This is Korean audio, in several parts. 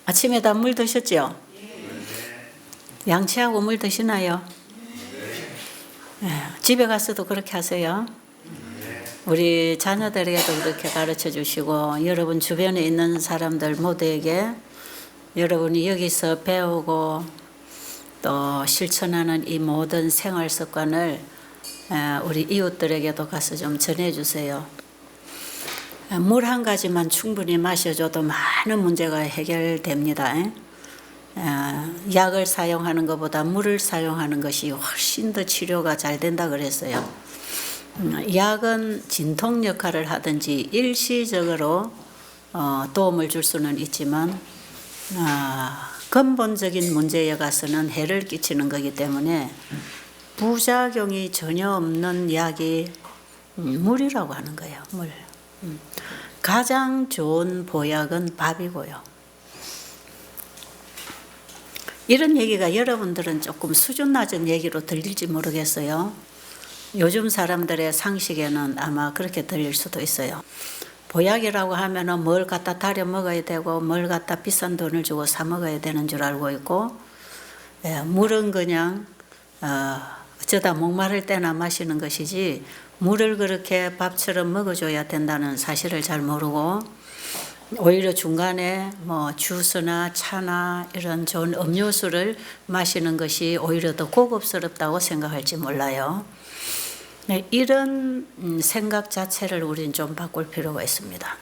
아침에 다 물 드셨죠? 양치하고 물 드시나요? 집에 가서도 그렇게 하세요. 우리 자녀들에게도 그렇게 가르쳐 주시고 여러분 주변에 있는 사람들 모두에게 여러분이 여기서 배우고 또 실천하는 이 모든 생활 습관을 우리 이웃들에게도 가서 좀 전해주세요. 물 한 가지만 충분히 마셔줘도 많은 문제가 해결됩니다. 약을 사용하는 것보다 물을 사용하는 것이 훨씬 더 치료가 잘 된다 그랬어요. 약은 진통 역할을 하든지 일시적으로 도움을 줄 수는 있지만 근본적인 문제에 가서는 해를 끼치는 거기 때문에 부작용이 전혀 없는 약이 물이라고 하는 거예요. 물. 가장 좋은 보약은 밥이고요. 이런 얘기가 여러분들은 조금 수준 낮은 얘기로 들릴지 모르겠어요. 요즘 사람들의 상식에는 아마 그렇게 들릴 수도 있어요. 보약이라고 하면은 뭘 갖다 달여 먹어야 되고 뭘 갖다 비싼 돈을 주고 사 먹어야 되는 줄 알고 있고, 물은 그냥 어쩌다 목마를 때나 마시는 것이지 물을 그렇게 밥처럼 먹어줘야 된다는 사실을 잘 모르고 오히려 중간에 뭐 주스나 차나 이런 좋은 음료수를 마시는 것이 오히려 더 고급스럽다고 생각할지 몰라요. 이런 생각 자체를 우리는 좀 바꿀 필요가 있습니다.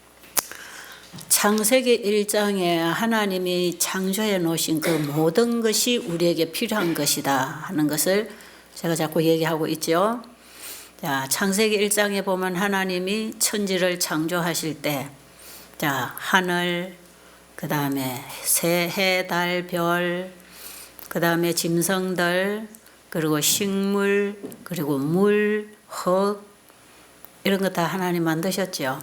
창세기 1장에 하나님이 창조해 놓으신 그 모든 것이 우리에게 필요한 것이다 하는 것을 제가 자꾸 얘기하고 있죠. 자, 창세기 1장에 보면 하나님이 천지를 창조하실 때 하늘, 그 다음에 새, 해, 달, 별, 그 다음에 짐승들, 그리고 식물, 그리고 물, 흙 이런 거 다 하나님 만드셨죠.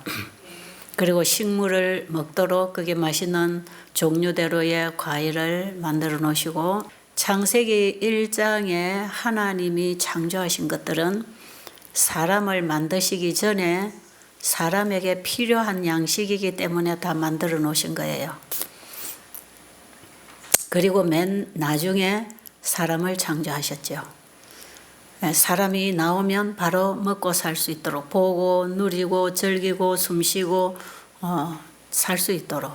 그리고 식물을 먹도록 그게 맛있는 종류대로의 과일을 만들어 놓으시고, 창세기 1장에 하나님이 창조하신 것들은 사람을 만드시기 전에 사람에게 필요한 양식이기 때문에 다 만들어 놓으신 거예요. 그리고 맨 나중에 사람을 창조하셨죠. 사람이 나오면 바로 먹고 살 수 있도록, 보고 누리고 즐기고 숨쉬고 살 수 있도록,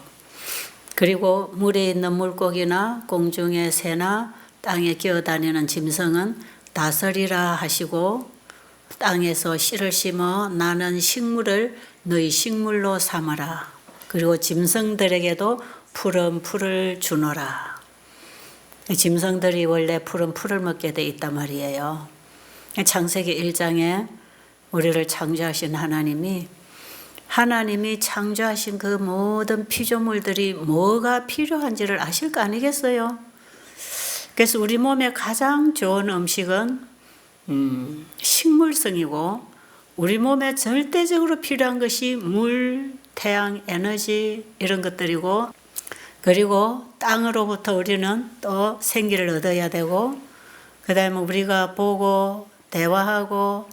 그리고 물에 있는 물고기나 공중의 새나 땅에 기어다니는 짐승은 다스리라 하시고, 땅에서 씨를 심어 나는 식물을 너희 식물로 삼아라. 그리고 짐승들에게도 푸른 풀을 주노라. 짐승들이 원래 푸른 풀을 먹게 돼 있단 말이에요. 창세기 1장에 우리를 창조하신 하나님이 창조하신 그 모든 피조물들이 뭐가 필요한지를 아실 거 아니겠어요? 그래서 우리 몸에 가장 좋은 음식은 식물성이고, 우리 몸에 절대적으로 필요한 것이 물, 태양, 에너지 이런 것들이고, 그리고 땅으로부터 우리는 또 생기를 얻어야 되고, 그 다음에 우리가 보고 대화하고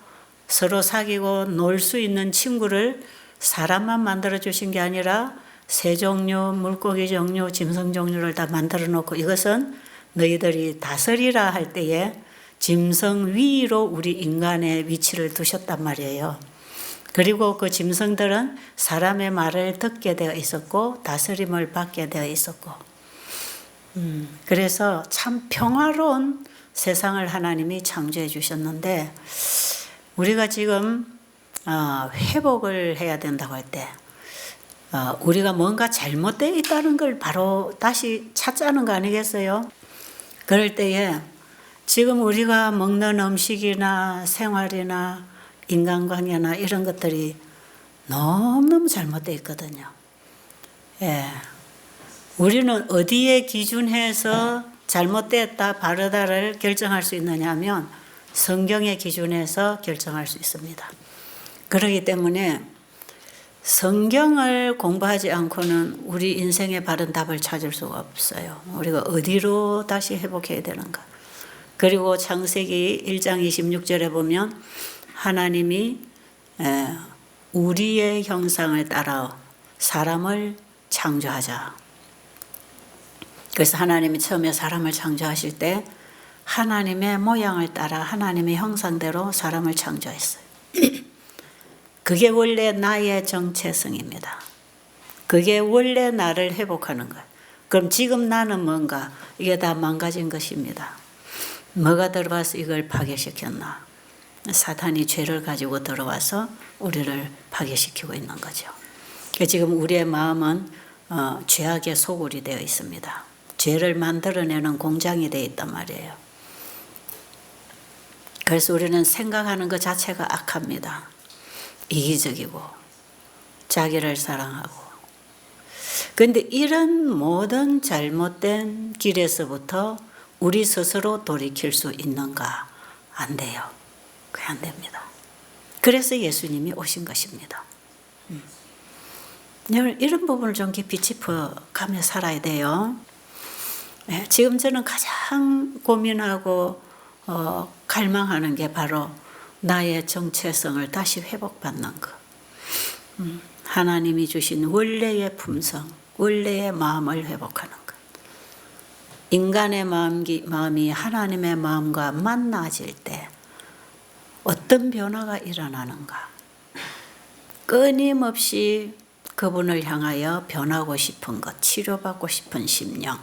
서로 사귀고 놀 수 있는 친구를 사람만 만들어 주신 게 아니라 새 종류, 물고기 종류, 짐승 종류를 다 만들어 놓고, 이것은 너희들이 다스리라 할 때에 짐승 위로 우리 인간의 위치를 두셨단 말이에요. 그리고 그 짐승들은 사람의 말을 듣게 되어 있었고 다스림을 받게 되어 있었고, 그래서 참 평화로운 세상을 하나님이 창조해 주셨는데, 우리가 지금 회복을 해야 된다고 할 때 우리가 뭔가 잘못되어 있다는 걸 바로 다시 찾자는 거 아니겠어요? 그럴 때에 지금 우리가 먹는 음식이나 생활이나 인간관계나 이런 것들이 너무너무 잘못되어 있거든요. 우리는 어디에 기준해서 잘못됐다, 바르다를 결정할 수 있느냐 하면 성경의 기준에서 결정할 수 있습니다. 그렇기 때문에 성경을 공부하지 않고는 우리 인생의 바른 답을 찾을 수가 없어요. 우리가 어디로 다시 회복해야 되는가. 그리고 창세기 1장 26절에 보면 하나님이 우리의 형상을 따라 사람을 창조하자. 그래서 하나님이 처음에 사람을 창조하실 때 하나님의 모양을 따라 하나님의 형상대로 사람을 창조했어요. 그게 원래 나의 정체성입니다. 그게 원래 나를 회복하는 거예요. 그럼 지금 나는 뭔가? 이게 다 망가진 것입니다. 뭐가 들어와서 이걸 파괴시켰나? 사탄이 죄를 가지고 들어와서 우리를 파괴시키고 있는 거죠. 지금 우리의 마음은 죄악의 소굴이 되어 있습니다. 죄를 만들어내는 공장이 되어 있단 말이에요. 그래서 우리는 생각하는 것 자체가 악합니다. 이기적이고 자기를 사랑하고. 그런데 이런 모든 잘못된 길에서부터 우리 스스로 돌이킬 수 있는가? 안 돼요. 그게 안 됩니다. 그래서 예수님이 오신 것입니다. 이런 부분을 좀 깊이 짚어가며 살아야 돼요. 지금 저는 가장 고민하고 갈망하는 게 바로 나의 정체성을 다시 회복받는 것. 하나님이 주신 원래의 품성, 원래의 마음을 회복하는 것. 인간의 마음이 하나님의 마음과 만나질 때 어떤 변화가 일어나는가. 끊임없이 그분을 향하여 변하고 싶은 것, 치료받고 싶은 심령.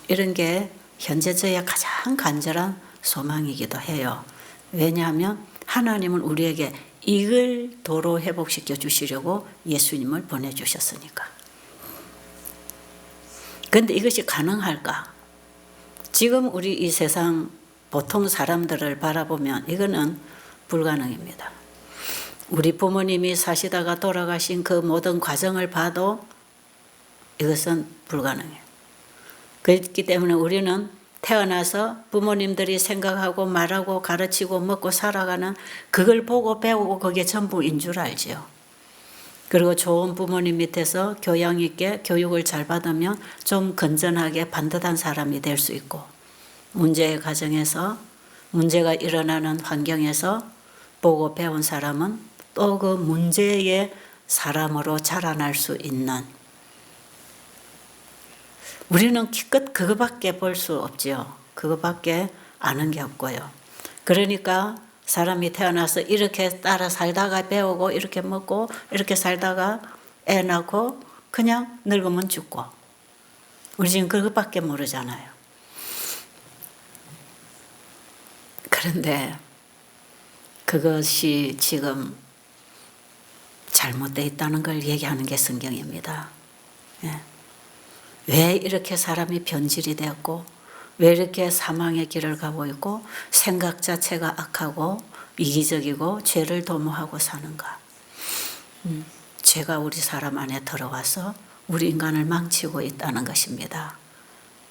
이런 게 현재 저의 가장 간절한 소망이기도 해요. 왜냐하면 하나님은 우리에게 이걸 도로 회복시켜 주시려고 예수님을 보내주셨으니까. 그런데 이것이 가능할까? 지금 우리 이 세상 보통 사람들을 바라보면 이거는 불가능입니다. 우리 부모님이 사시다가 돌아가신 그 모든 과정을 봐도 이것은 불가능해요. 그렇기 때문에 우리는 태어나서 부모님들이 생각하고 말하고 가르치고 먹고 살아가는 그걸 보고 배우고 그게 전부인 줄 알지요. 그리고 좋은 부모님 밑에서 교양 있게 교육을 잘 받으면 좀 건전하게 반듯한 사람이 될 수 있고, 문제의 과정에서 문제가 일어나는 환경에서 보고 배운 사람은 또 그 문제의 사람으로 자라날 수 있는, 우리는 기껏 그거밖에 볼 수 없지요. 그거밖에 아는 게 없고요. 그러니까 사람이 태어나서 이렇게 따라 살다가 배우고 이렇게 먹고 이렇게 살다가 애 낳고 그냥 늙으면 죽고, 우리 지금 그것밖에 모르잖아요. 그런데 그것이 지금 잘못되어 있다는 걸 얘기하는 게 성경입니다. 예. 왜 이렇게 사람이 변질이 되었고, 왜 이렇게 사망의 길을 가고 있고, 생각 자체가 악하고 이기적이고 죄를 도모하고 사는가? 죄가 우리 사람 안에 들어와서 우리 인간을 망치고 있다는 것입니다.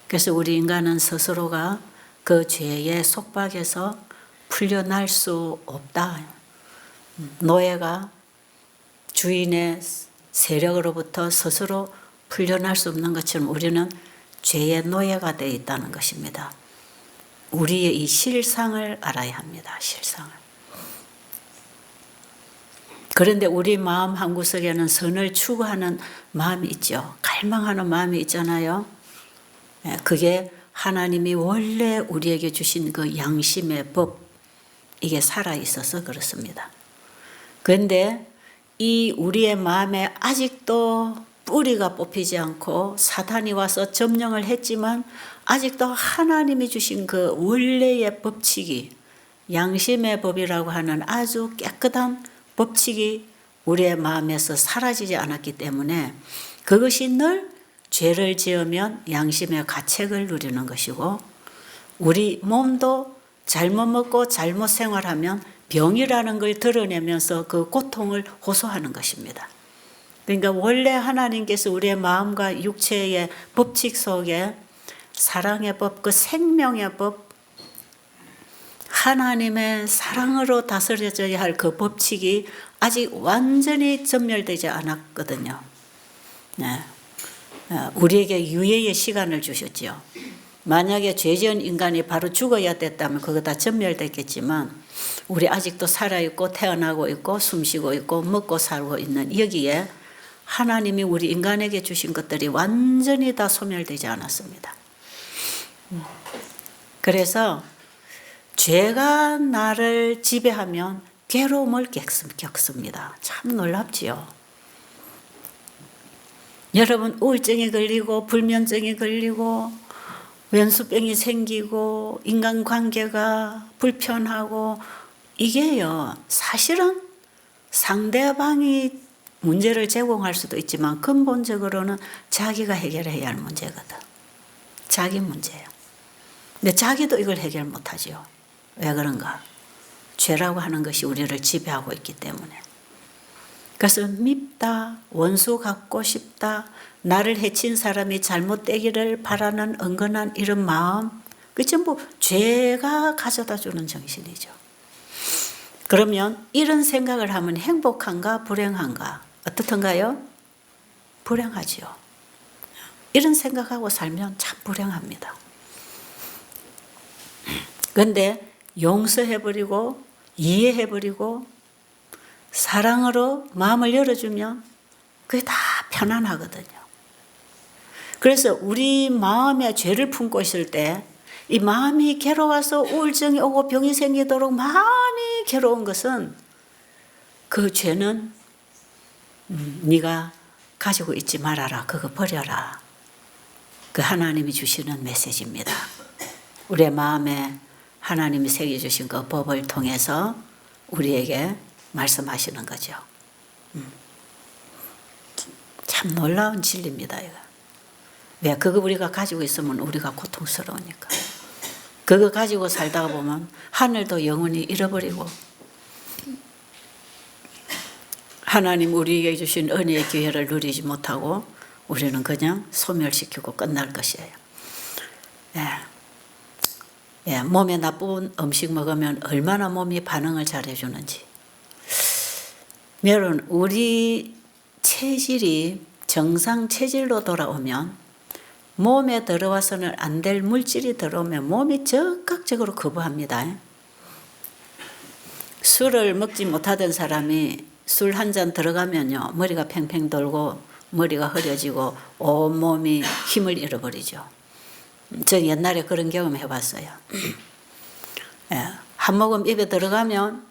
그래서 우리 인간은 스스로가 그 죄의 속박에서 풀려날 수 없다. 노예가 주인의 세력으로부터 스스로 풀려날 수 없는 것처럼 우리는 죄의 노예가 되어 있다는 것입니다. 우리의 이 실상을 알아야 합니다. 실상을. 그런데 우리 마음 한구석에는 선을 추구하는 마음이 있죠. 갈망하는 마음이 있잖아요. 그게 하나님이 원래 우리에게 주신 그 양심의 법, 이게 살아있어서 그렇습니다. 그런데 이 우리의 마음에 아직도 뿌리가 뽑히지 않고 사탄이 와서 점령을 했지만 아직도 하나님이 주신 그 원래의 법칙이, 양심의 법이라고 하는 아주 깨끗한 법칙이 우리의 마음에서 사라지지 않았기 때문에 그것이 늘 죄를 지으면 양심의 가책을 누리는 것이고, 우리 몸도 잘못 먹고 잘못 생활하면 병이라는 걸 드러내면서 그 고통을 호소하는 것입니다. 그러니까 원래 하나님께서 우리의 마음과 육체의 법칙 속에 사랑의 법, 그 생명의 법, 하나님의 사랑으로 다스려져야 할 그 법칙이 아직 완전히 전멸되지 않았거든요. 네. 우리에게 유예의 시간을 주셨죠. 만약에 죄 지은 인간이 바로 죽어야 됐다면 그거 다 전멸됐겠지만, 우리 아직도 살아있고 태어나고 있고 숨쉬고 있고 먹고 살고 있는 여기에 하나님이 우리 인간에게 주신 것들이 완전히 다 소멸되지 않았습니다. 그래서 죄가 나를 지배하면 괴로움을 겪습니다. 참 놀랍지요. 여러분 우울증에 걸리고 불면증에 걸리고 왼수병이 생기고 인간관계가 불편하고 이게요 사실은 상대방이 문제를 제공할 수도 있지만 근본적으로는 자기가 해결해야 할 문제거든. 자기 문제예요. 근데 자기도 이걸 해결 못하지요. 왜 그런가? 죄라고 하는 것이 우리를 지배하고 있기 때문에. 그래서 밉다, 원수 갚고 싶다, 나를 해친 사람이 잘못되기를 바라는 은근한 이런 마음, 그 전부 죄가 가져다 주는 정신이죠. 그러면 이런 생각을 하면 행복한가 불행한가? 어떻던가요? 불행하지요. 이런 생각하고 살면 참 불행합니다. 그런데 용서해버리고 이해해버리고 사랑으로 마음을 열어주면 그게 다 편안하거든요. 그래서 우리 마음에 죄를 품고 있을 때 이 마음이 괴로워서 우울증이 오고 병이 생기도록 마음이 괴로운 것은 그 죄는 네가 가지고 있지 말아라. 그거 버려라. 그 하나님이 주시는 메시지입니다. 우리의 마음에 하나님이 새겨주신 그 법을 통해서 우리에게 말씀하시는 거죠. 참 놀라운 진리입니다. 이거. 왜? 그거 우리가 가지고 있으면 우리가 고통스러우니까. 그거 가지고 살다가 보면 하늘도 영원히 잃어버리고 하나님 우리에게 주신 은혜의 기회를 누리지 못하고 우리는 그냥 소멸시키고 끝날 것이에요. 예, 몸에 나쁜 음식 먹으면 얼마나 몸이 반응을 잘해주는지. 여러분 우리 체질이 정상 체질로 돌아오면 몸에 들어와서는 안 될 물질이 들어오면 몸이 적극적으로 거부합니다. 술을 먹지 못하던 사람이 술 한 잔 들어가면요 머리가 팽팽 돌고 머리가 흐려지고 온몸이 힘을 잃어버리죠. 저 옛날에 그런 경험 해봤어요. 예, 한 모금 입에 들어가면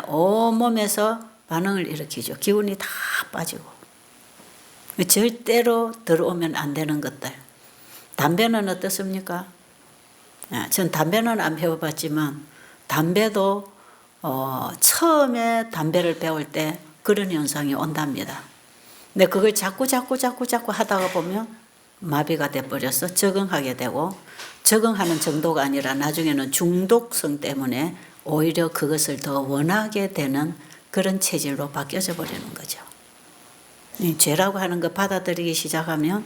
온몸에서 반응을 일으키죠. 기운이 다 빠지고. 절대로 들어오면 안 되는 것들. 담배는 어떻습니까? 전 담배는 안 배워봤지만 담배도 처음에 담배를 배울 때 그런 현상이 온답니다. 근데 그걸 자꾸 하다가 보면 마비가 돼버려서 적응하게 되고 적응하는 정도가 아니라 나중에는 중독성 때문에 오히려 그것을 더 원하게 되는 그런 체질로 바뀌어져 버리는 거죠. 이 죄라고 하는 거 받아들이기 시작하면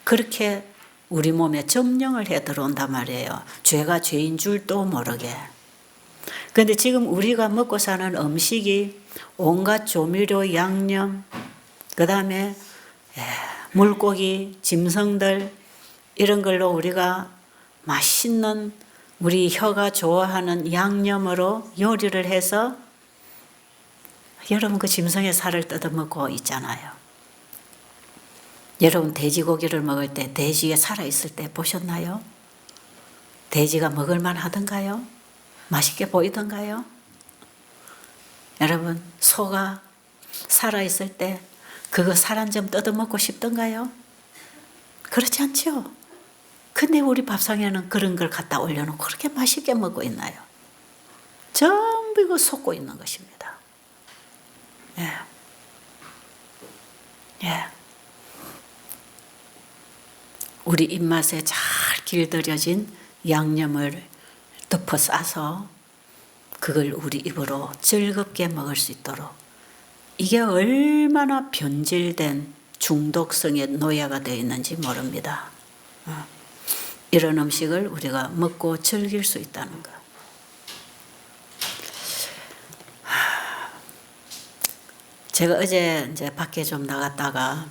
그렇게 우리 몸에 점령을 해 들어온단 말이에요. 죄가 죄인 줄도 모르게. 그런데 지금 우리가 먹고 사는 음식이 온갖 조미료, 양념, 그 다음에 물고기, 짐승들 이런 걸로 우리가 맛있는 우리 혀가 좋아하는 양념으로 요리를 해서 여러분 그 짐승의 살을 뜯어먹고 있잖아요. 여러분 돼지고기를 먹을 때 돼지가 살아있을 때 보셨나요? 돼지가 먹을만 하던가요? 맛있게 보이던가요? 여러분 소가 살아있을 때 그거 살 한 점 뜯어먹고 싶던가요? 그렇지 않죠? 근데 우리 밥상에는 그런 걸 갖다 올려놓고 그렇게 맛있게 먹고 있나요? 전부 이거 속고 있는 것입니다. 예. 우리 입맛에 잘 길들여진 양념을 덮어 싸서 그걸 우리 입으로 즐겁게 먹을 수 있도록 이게 얼마나 변질된 중독성의 노예가 되어 있는지 모릅니다. 이런 음식을 우리가 먹고 즐길 수 있다는 것. 제가 어제 이제 밖에 좀 나갔다가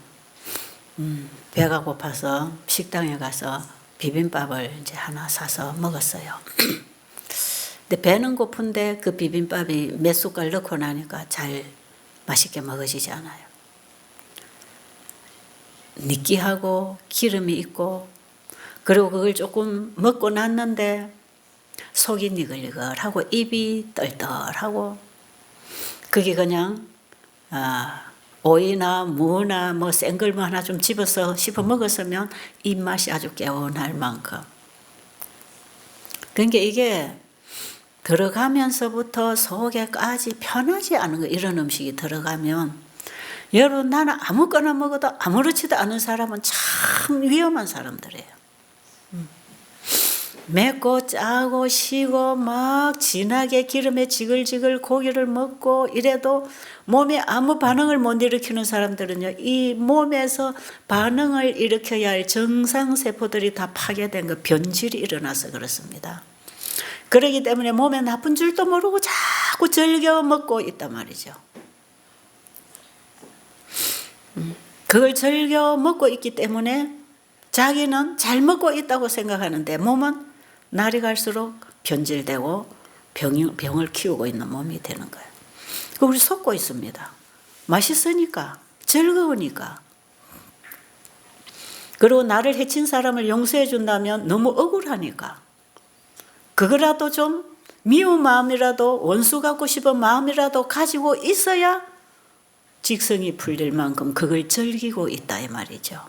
배가 고파서 식당에 가서 비빔밥을 이제 하나 사서 먹었어요. 근데 배는 고픈데 그 비빔밥이 몇 숟갈 넣고 나니까 잘 맛있게 먹어지지 않아요. 느끼하고 기름이 있고, 그리고 그걸 조금 먹고 났는데 속이 니글니글하고 입이 떨떨하고, 그게 그냥 오이나 무나 뭐 생걸무 하나 좀 집어서 씹어 먹었으면 입맛이 아주 개운할 만큼. 그러니까 이게 들어가면서부터 속에까지 편하지 않은 거, 이런 음식이 들어가면, 여러분 나는 아무거나 먹어도 아무렇지도 않은 사람은 참 위험한 사람들이에요. 맵고 짜고 시고 막 진하게 기름에 지글지글 고기를 먹고 이래도 몸에 아무 반응을 못 일으키는 사람들은요, 이 몸에서 반응을 일으켜야 할 정상세포들이 다 파괴된 거, 변질이 일어나서 그렇습니다. 그렇기 때문에 몸에 나쁜 줄도 모르고 자꾸 즐겨 먹고 있단 말이죠. 그걸 즐겨 먹고 있기 때문에 자기는 잘 먹고 있다고 생각하는데 몸은 날이 갈수록 변질되고 병을 키우고 있는 몸이 되는 거예요. 우리 속고 있습니다. 맛있으니까, 즐거우니까. 그리고 나를 해친 사람을 용서해 준다면 너무 억울하니까. 그거라도 좀 미운 마음이라도, 원수 갖고 싶은 마음이라도 가지고 있어야 직성이 풀릴 만큼 그걸 즐기고 있다 이 말이죠.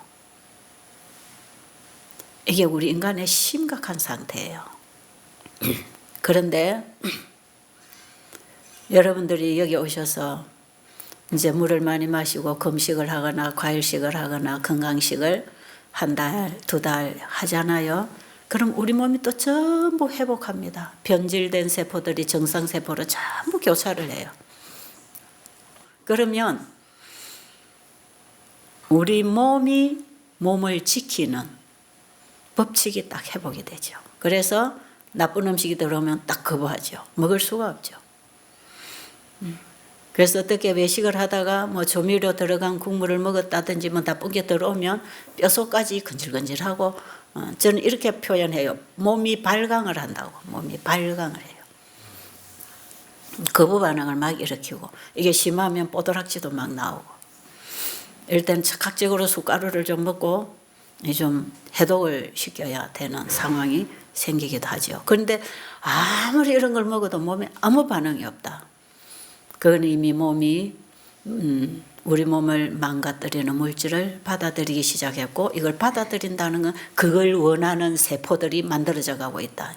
이게 우리 인간의 심각한 상태예요. 그런데 여러분들이 여기 오셔서 이제 물을 많이 마시고 금식을 하거나 과일식을 하거나 건강식을 한 달, 두 달 하잖아요. 그럼 우리 몸이 또 전부 회복합니다. 변질된 세포들이 정상세포로 전부 교차를 해요. 그러면 우리 몸이 몸을 지키는 법칙이 딱 회복이 되죠. 그래서 나쁜 음식이 들어오면 딱 거부하죠. 먹을 수가 없죠. 그래서 어떻게 외식을 하다가 뭐 조미료 들어간 국물을 먹었다든지 뭐 나쁜 게 들어오면 뼛속까지 근질근질하고, 저는 이렇게 표현해요. 몸이 발광을 한다고. 몸이 발광을 해요. 거부 반응을 막 일으키고, 이게 심하면 뽀드락지도 막 나오고. 일단 즉각적으로 숟가루를 좀 먹고 좀 해독을 시켜야 되는 상황이 생기기도 하죠. 그런데 아무리 이런 걸 먹어도 몸에 아무 반응이 없다. 그건 이미 몸이 우리 몸을 망가뜨리는 물질을 받아들이기 시작했고, 이걸 받아들인다는 건 그걸 원하는 세포들이 만들어져 가고 있다.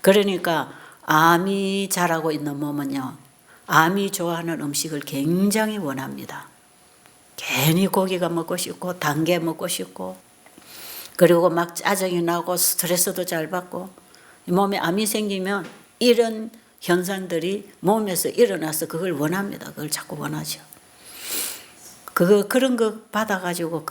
그러니까 암이 자라고 있는 몸은요, 암이 좋아하는 음식을 굉장히 원합니다. 괜히 고기가 먹고 싶고 단 게 먹고 싶고, 그리고 막 짜증이 나고 스트레스도 잘 받고, 몸에 암이 생기면 이런 현상들이 몸에서 일어나서 그걸 원합니다. 그걸 자꾸 원하죠. 그런 거 받아가지고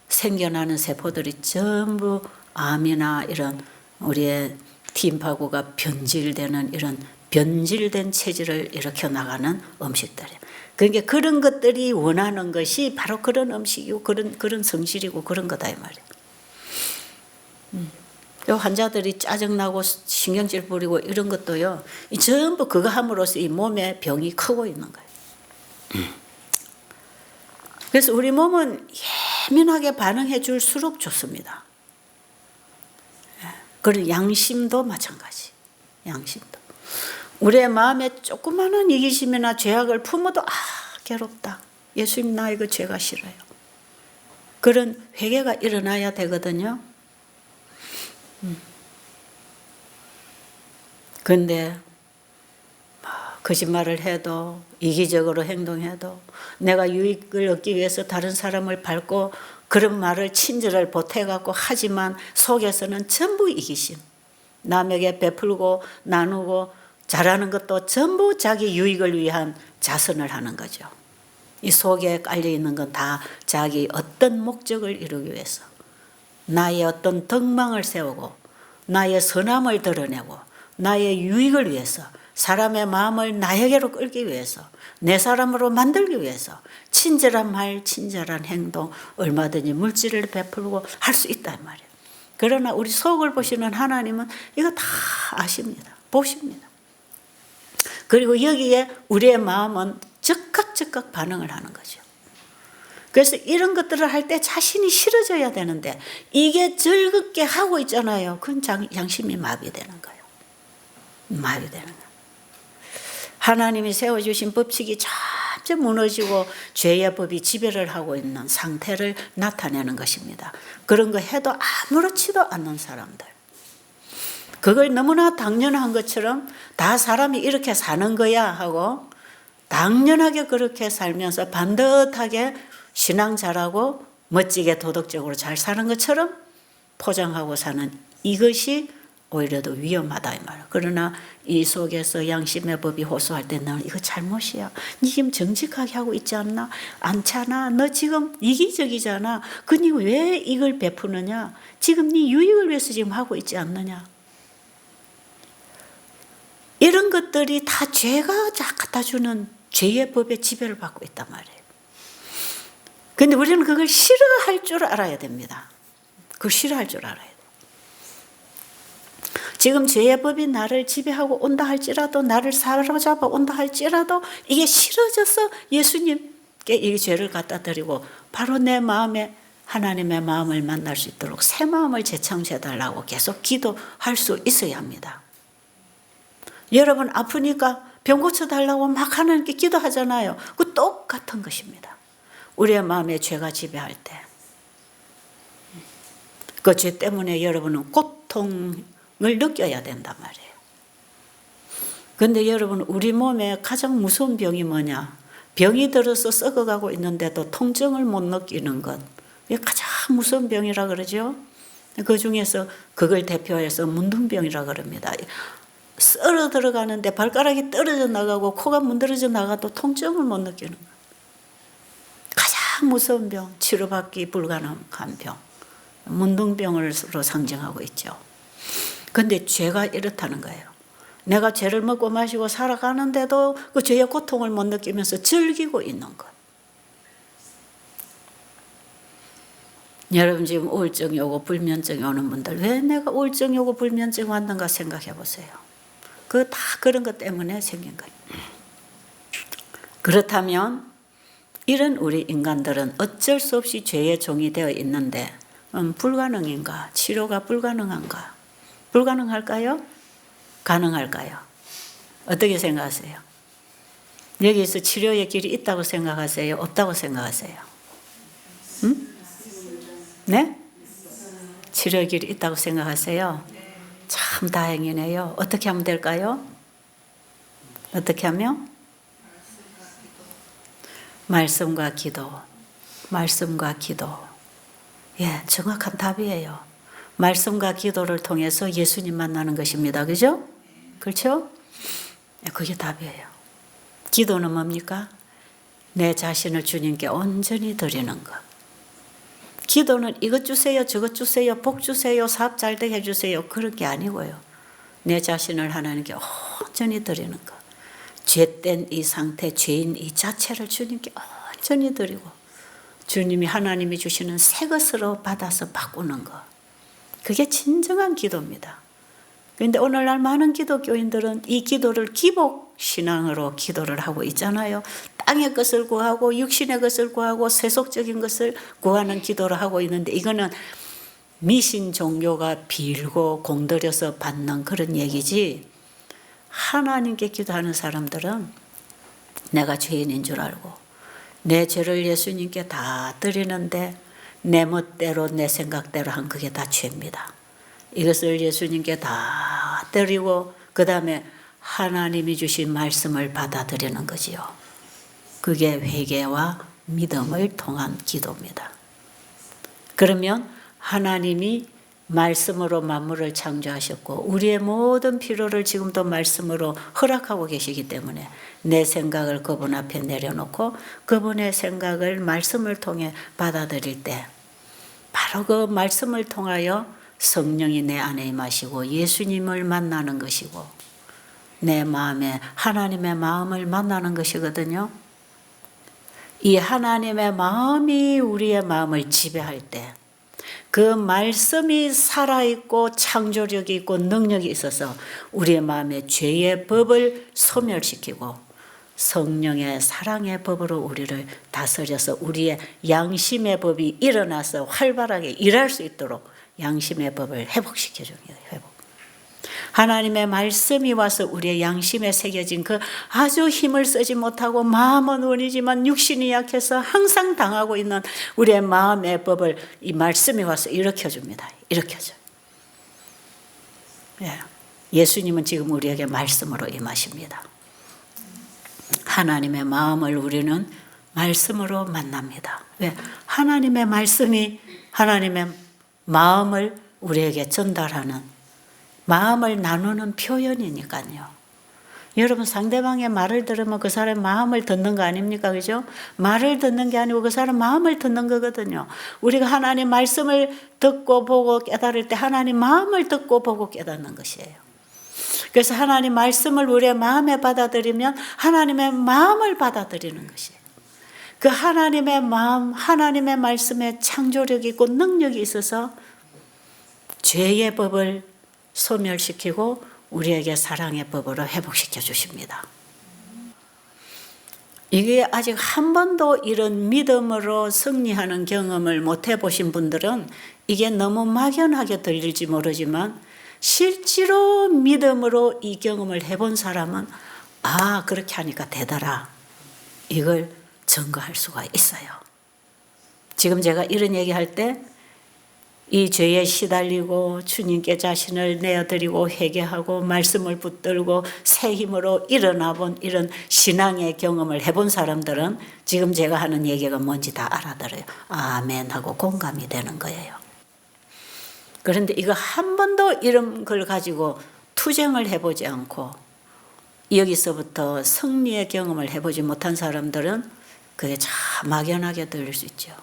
생겨나는 세포들이 전부 암이나 이런 우리의 팀파구가 변질되는 이런 변질된 체질을 일으켜 나가는 음식들이에요. 그러니까 그런 것들이 원하는 것이 바로 그런 음식이고 그런 성질이고 그런 거다 이 말이에요. 환자들이 짜증나고 신경질 부리고 이런 것도요, 전부 그거 함으로써 이 몸의 병이 크고 있는 거예요. 그래서 우리 몸은 예민하게 반응해 줄수록 좋습니다. 그리고 양심도 마찬가지. 양심도. 우리의 마음에 조그마한 이기심이나 죄악을 품어도 괴롭다. 예수님 나 이거 죄가 싫어요. 그런 회개가 일어나야 되거든요. 그런데 거짓말을 해도 이기적으로 행동해도 내가 유익을 얻기 위해서 다른 사람을 밟고 그런 말을 친절을 보태갖고 하지만 속에서는 전부 이기심. 남에게 베풀고 나누고 잘하는 것도 전부 자기 유익을 위한 자선을 하는 거죠. 이 속에 깔려있는 건 다 자기 어떤 목적을 이루기 위해서, 나의 어떤 덕망을 세우고 나의 선함을 드러내고 나의 유익을 위해서, 사람의 마음을 나에게로 끌기 위해서, 내 사람으로 만들기 위해서 친절한 말, 친절한 행동, 얼마든지 물질을 베풀고 할 수 있단 말이에요. 그러나 우리 속을 보시는 하나님은 이거 다 아십니다. 보십니다. 그리고 여기에 우리의 마음은 즉각 반응을 하는 거죠. 그래서 이런 것들을 할 때 자신이 싫어져야 되는데 이게 즐겁게 하고 있잖아요. 그건 양심이 마비되는 거예요. 마비되는 거예요. 하나님이 세워주신 법칙이 점점 무너지고 죄의 법이 지배를 하고 있는 상태를 나타내는 것입니다. 그런 거 해도 아무렇지도 않는 사람들. 그걸 너무나 당연한 것처럼 다 사람이 이렇게 사는 거야 하고 당연하게 그렇게 살면서 반듯하게 신앙 잘하고 멋지게 도덕적으로 잘 사는 것처럼 포장하고 사는 이것이 오히려 더 위험하다 이 말이야. 그러나 이 속에서 양심의 법이 호소할 때 너는 이거 잘못이야. 니 지금 정직하게 하고 있지 않나? 않잖아. 너 지금 이기적이잖아. 그니 왜 이걸 베푸느냐? 지금 네 유익을 위해서 지금 하고 있지 않느냐? 이런 것들이 다 죄가 갖다 주는 죄의 법에 지배를 받고 있단 말이에요. 근데 우리는 그걸 싫어할 줄 알아야 됩니다. 그걸 싫어할 줄 알아야 돼요. 지금 죄의 법이 나를 지배하고 온다 할지라도 나를 사로잡아 온다 할지라도 이게 싫어져서 예수님께 이 죄를 갖다 드리고 바로 내 마음에 하나님의 마음을 만날 수 있도록 새 마음을 재창조해달라고 계속 기도할 수 있어야 합니다. 여러분 아프니까 병 고쳐달라고 막 하나님께 기도하잖아요. 그 똑같은 것입니다. 우리의 마음에 죄가 지배할 때 그 죄 때문에 여러분은 고통을 느껴야 된단 말이에요. 그런데 여러분 우리 몸에 가장 무서운 병이 뭐냐? 병이 들어서 썩어가고 있는데도 통증을 못 느끼는 것. 이게 가장 무서운 병이라 그러죠. 그 중에서 그걸 대표해서 문둥병이라 그럽니다. 썰어 들어가는데 발가락이 떨어져 나가고 코가 문드러져 나가도 통증을 못 느끼는 것. 가장 무서운 병, 치료받기 불가능한 병. 문둥병으로 상징하고 있죠. 그런데 죄가 이렇다는 거예요. 내가 죄를 먹고 마시고 살아가는데도 그 죄의 고통을 못 느끼면서 즐기고 있는 것. 여러분 지금 우울증이 오고 불면증이 오는 분들 왜 내가 우울증이 오고 불면증이 왔는가 생각해 보세요. 그 다 그런 것 때문에 생긴 거예요. 그렇다면 이런 우리 인간들은 어쩔 수 없이 죄의 종이 되어 있는데 불가능인가? 치료가 불가능한가? 불가능할까요? 가능할까요? 어떻게 생각하세요? 여기서 치료의 길이 있다고 생각하세요? 없다고 생각하세요? 응? 네? 치료의 길이 있다고 생각하세요? 참 다행이네요. 어떻게 하면 될까요? 어떻게 하면? 말씀과 기도. 말씀과 기도. 예, 정확한 답이에요. 말씀과 기도를 통해서 예수님 만나는 것입니다. 그죠? 그렇죠? 그게 답이에요. 기도는 뭡니까? 내 자신을 주님께 온전히 드리는 것. 기도는 이것 주세요, 저것 주세요, 복 주세요, 사업 잘 되게 해주세요. 그런 게 아니고요. 내 자신을 하나님께 온전히 드리는 것. 죄된 이 상태, 죄인 이 자체를 주님께 온전히 드리고 주님이 하나님이 주시는 새 것으로 받아서 바꾸는 것. 그게 진정한 기도입니다. 그런데 오늘날 많은 기독교인들은 이 기도를 기복신앙으로 기도를 하고 있잖아요. 땅의 것을 구하고 육신의 것을 구하고 세속적인 것을 구하는 기도를 하고 있는데 이거는 미신 종교가 빌고 공들여서 받는 그런 얘기지 하나님께 기도하는 사람들은 내가 죄인인 줄 알고 내 죄를 예수님께 다 드리는데 내 멋대로 내 생각대로 한 그게 다 죄입니다. 이것을 예수님께 다 드리고 그 다음에 하나님이 주신 말씀을 받아들이는 거지요. 그게 회개와 믿음을 통한 기도입니다. 그러면 하나님이 말씀으로 만물을 창조하셨고 우리의 모든 필요를 지금도 말씀으로 허락하고 계시기 때문에 내 생각을 그분 앞에 내려놓고 그분의 생각을 말씀을 통해 받아들일 때 바로 그 말씀을 통하여 성령이 내 안에 임하시고 예수님을 만나는 것이고 내 마음에 하나님의 마음을 만나는 것이거든요. 이 하나님의 마음이 우리의 마음을 지배할 때 그 말씀이 살아있고 창조력이 있고 능력이 있어서 우리의 마음에 죄의 법을 소멸시키고 성령의 사랑의 법으로 우리를 다스려서 우리의 양심의 법이 일어나서 활발하게 일할 수 있도록 양심의 법을 회복시켜 줍니다. 회복. 하나님의 말씀이 와서 우리의 양심에 새겨진 그 아주 힘을 쓰지 못하고 마음은 원이지만 육신이 약해서 항상 당하고 있는 우리의 마음의 법을 이 말씀이 와서 일으켜줍니다. 일으켜줘요. 예수님은 지금 우리에게 말씀으로 임하십니다. 하나님의 마음을 우리는 말씀으로 만납니다. 왜? 하나님의 말씀이 하나님의 마음을 우리에게 전달하는, 마음을 나누는 표현이니까요. 여러분, 상대방의 말을 들으면 그 사람의 마음을 듣는 거 아닙니까? 그죠? 말을 듣는 게 아니고 그 사람 마음을 듣는 거거든요. 우리가 하나님 말씀을 듣고 보고 깨달을 때 하나님 마음을 듣고 보고 깨닫는 것이에요. 그래서 하나님 말씀을 우리의 마음에 받아들이면 하나님의 마음을 받아들이는 것이에요. 그 하나님의 마음, 하나님의 말씀에 창조력이 있고 능력이 있어서 죄의 법을 소멸시키고 우리에게 사랑의 법으로 회복시켜 주십니다. 이게 아직 한 번도 이런 믿음으로 승리하는 경험을 못 해보신 분들은 이게 너무 막연하게 들릴지 모르지만 실제로 믿음으로 이 경험을 해본 사람은 아, 그렇게 하니까 되더라. 이걸 증거할 수가 있어요. 지금 제가 이런 얘기할 때 이 죄에 시달리고 주님께 자신을 내어드리고 회개하고 말씀을 붙들고 새 힘으로 일어나 본 이런 신앙의 경험을 해본 사람들은 지금 제가 하는 얘기가 뭔지 다 알아들어요. 아멘 하고 공감이 되는 거예요. 그런데 이거 한 번도 이런 걸 가지고 투쟁을 해보지 않고 여기서부터 승리의 경험을 해보지 못한 사람들은 그게 참 막연하게 들릴 수 있죠.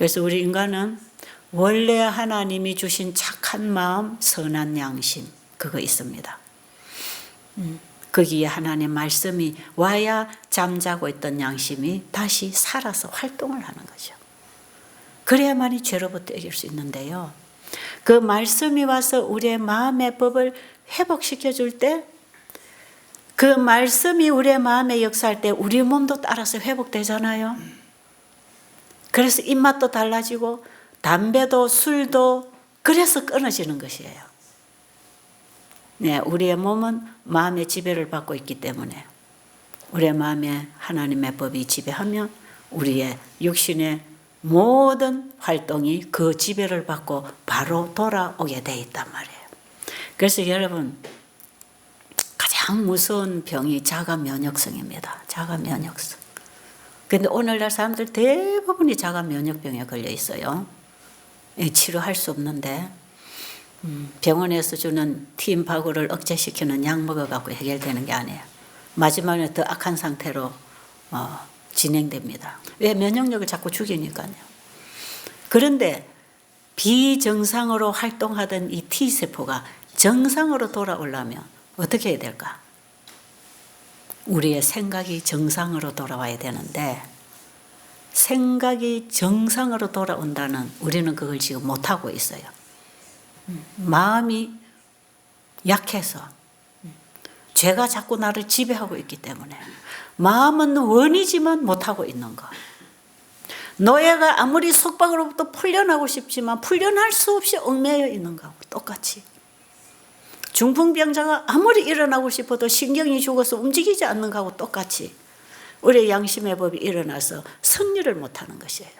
그래서 우리 인간은 원래 하나님이 주신 착한 마음, 선한 양심, 그거 있습니다. 거기에 하나님 말씀이 와야 잠자고 있던 양심이 다시 살아서 활동을 하는 거죠. 그래야만이 죄로부터 이길 수 있는데요. 그 말씀이 와서 우리의 마음의 법을 회복시켜 줄 때, 그 말씀이 우리의 마음에 역사할 때 우리 몸도 따라서 회복되잖아요. 그래서 입맛도 달라지고 담배도 술도 그래서 끊어지는 것이에요. 네, 우리의 몸은 마음의 지배를 받고 있기 때문에 우리의 마음에 하나님의 법이 지배하면 우리의 육신의 모든 활동이 그 지배를 받고 바로 돌아오게 돼 있단 말이에요. 그래서 여러분, 가장 무서운 병이 자가 면역성입니다. 자가 면역성. 근데 오늘날 사람들 대부분이 자가 면역병에 걸려 있어요. 치료할 수 없는데 병원에서 주는 팀파구를 억제시키는 약 먹어갖고 해결되는 게 아니에요. 마지막에 더 악한 상태로 진행됩니다. 왜? 면역력을 자꾸 죽이니까요. 그런데 비정상으로 활동하던 이 T세포가 정상으로 돌아오려면 어떻게 해야 될까? 우리의 생각이 정상으로 돌아와야 되는데 생각이 정상으로 돌아온다는 우리는 그걸 지금 못하고 있어요. 마음이 약해서 죄가 자꾸 나를 지배하고 있기 때문에 마음은 원이지만 못하고 있는 거. 노예가 아무리 속박으로부터 풀려나고 싶지만 풀려날 수 없이 얽매여 있는 거하고 똑같이 중풍병자가 아무리 일어나고 싶어도 신경이 죽어서 움직이지 않는 거하고 똑같이 우리의 양심의 법이 일어나서 승리를 못하는 것이에요.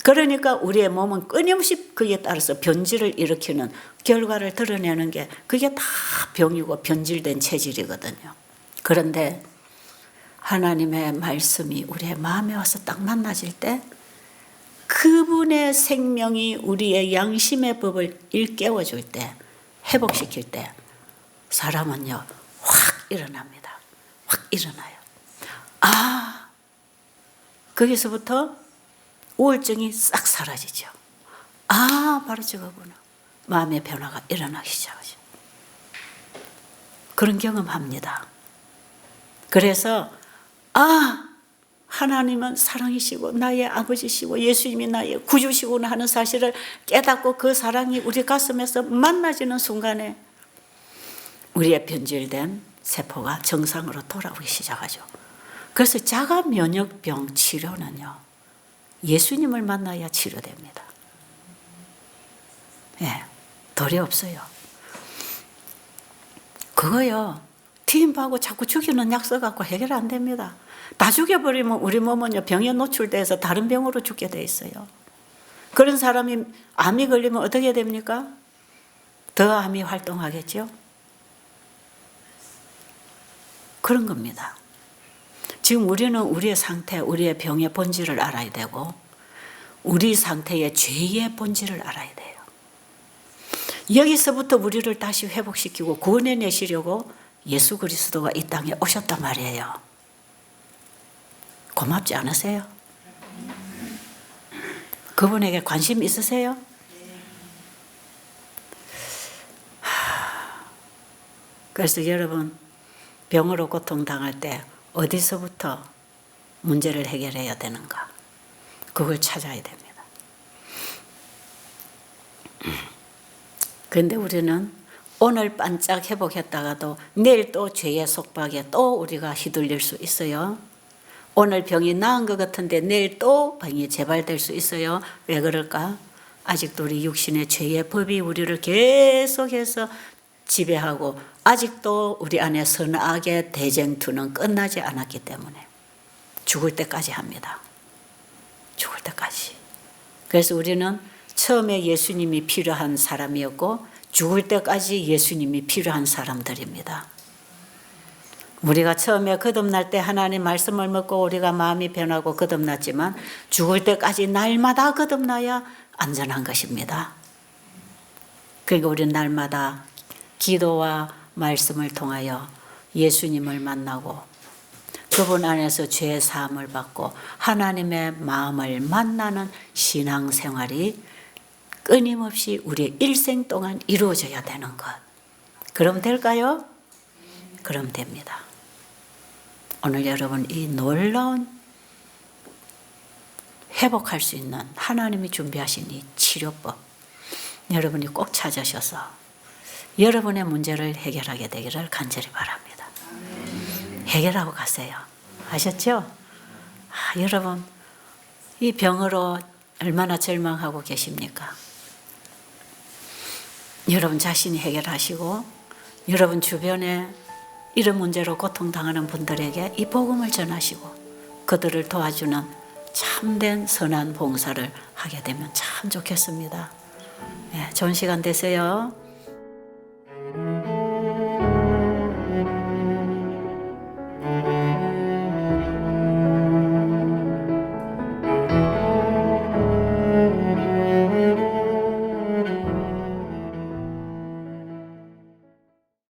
그러니까 우리의 몸은 끊임없이 그에 따라서 변질을 일으키는 결과를 드러내는 게 그게 다 병이고 변질된 체질이거든요. 그런데 하나님의 말씀이 우리의 마음에 와서 딱 만나질 때 그분의 생명이 우리의 양심의 법을 일깨워줄 때, 회복시킬 때 사람은요 확 일어납니다. 확 일어나요. 아, 거기서부터 우울증이 싹 사라지죠. 아, 바로 저거구나. 마음의 변화가 일어나기 시작하죠. 그런 경험합니다. 그래서 아, 하나님은 사랑이시고 나의 아버지시고 예수님이 나의 구주시구나 하는 사실을 깨닫고 그 사랑이 우리 가슴에서 만나지는 순간에 우리의 변질된 세포가 정상으로 돌아오기 시작하죠. 그래서 자가 면역병 치료는요, 예수님을 만나야 치료됩니다. 예, 덜이 없어요. 그거요, 팀하고 자꾸 죽이는 약 써갖고 해결 안 됩니다. 다 죽여버리면 우리 몸은요, 병에 노출돼서 다른 병으로 죽게 돼 있어요. 그런 사람이 암이 걸리면 어떻게 됩니까? 더 암이 활동하겠죠? 그런 겁니다. 지금 우리는 우리의 상태, 우리의 병의 본질을 알아야 되고, 우리 상태의 죄의 본질을 알아야 돼요. 여기서부터 우리를 다시 회복시키고 구원해내시려고 예수 그리스도가 이 땅에 오셨단 말이에요. 고맙지 않으세요? 그분에게 관심 있으세요? 그래서 여러분, 병으로 고통당할 때 어디서부터 문제를 해결해야 되는가? 그걸 찾아야 됩니다. 그런데 우리는 오늘 반짝 회복했다가도 내일 또 죄의 속박에 또 우리가 휘둘릴 수 있어요. 오늘 병이 나은 것 같은데 내일 또 병이 재발될 수 있어요. 왜 그럴까? 아직도 우리 육신의 죄의 법이 우리를 계속해서 지배하고 아직도 우리 안에 선악의 대쟁투는 끝나지 않았기 때문에 죽을 때까지 합니다. 죽을 때까지. 그래서 우리는 처음에 예수님이 필요한 사람이었고 죽을 때까지 예수님이 필요한 사람들입니다. 우리가 처음에 거듭날 때 하나님 말씀을 먹고 우리가 마음이 변하고 거듭났지만 죽을 때까지 날마다 거듭나야 안전한 것입니다. 그러니까 우리는 날마다 기도와 말씀을 통하여 예수님을 만나고 그분 안에서 죄의 사함을 받고 하나님의 마음을 만나는 신앙생활이 끊임없이 우리의 일생 동안 이루어져야 되는 것. 그럼 될까요? 그럼 됩니다. 오늘 여러분 이 놀라운 회복할 수 있는 하나님이 준비하신 이 치료법 여러분이 꼭 찾으셔서 여러분의 문제를 해결하게 되기를 간절히 바랍니다. 해결하고 가세요. 아셨죠? 여러분 이 병으로 얼마나 절망하고 계십니까? 여러분 자신이 해결하시고 여러분 주변에 이런 문제로 고통당하는 분들에게 이 복음을 전하시고 그들을 도와주는 참된 선한 봉사를 하게 되면 참 좋겠습니다. 네, 좋은 시간 되세요.